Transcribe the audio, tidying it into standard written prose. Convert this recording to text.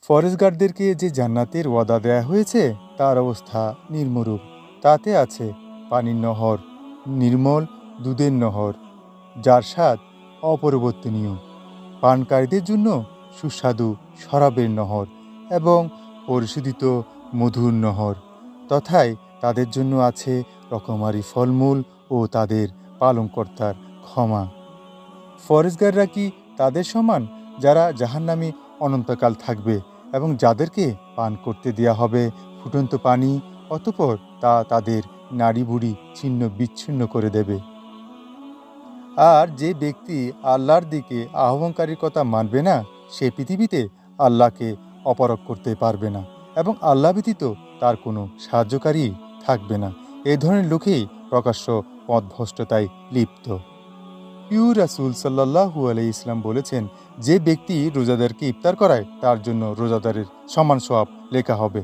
ফরেস্টগার্ডদেরকে যে জান্নাতের ওয়াদা দেয়া হয়েছে তার অবস্থা নির্মরূপ। তাতে আছে পানির নহর, নির্মল দুধের নহর, যার স্বাদ অপরিবর্তনীয়, পানকারীদের জন্য সুস্বাদু শরাবের নহর এবং পরিশোধিত মধুর নহর, তথায় তাদের জন্য আছে রকমারি ফলমূল ও তাদের পালনকর্তার ক্ষমা। ফরেস্টগার্ডরা কি তাদের সমান যারা জাহান্নামে অনন্তকাল থাকবে এবং যাদেরকে পান করতে দেয়া হবে ফুটন্ত পানি, অতঃপর তা তাদের নাড়ি ভুড়ি ছিন্ন বিচ্ছিন্ন করে দেবে? আর যে ব্যক্তি আল্লাহর দিকে আহ্বানকারীর কথা মানবে না, সে পৃথিবীতে আল্লাহকে অপরাগ করতে পারবে না এবং আল্লাহ ব্যতীত তার কোনো সাহায্যকারী থাকবে না। এই ধরনের লোকেই প্রকাশ্য পথভ্রষ্টতায় লিপ্ত। প্রিয় রাসূল সাল্লাল্লাহু আলাইহি ইসলাম বলেছেন, যে ব্যক্তি রোজাদারকে ইফতার করায় তার জন্য রোজাদারের সমান সওয়াব লেখা হবে।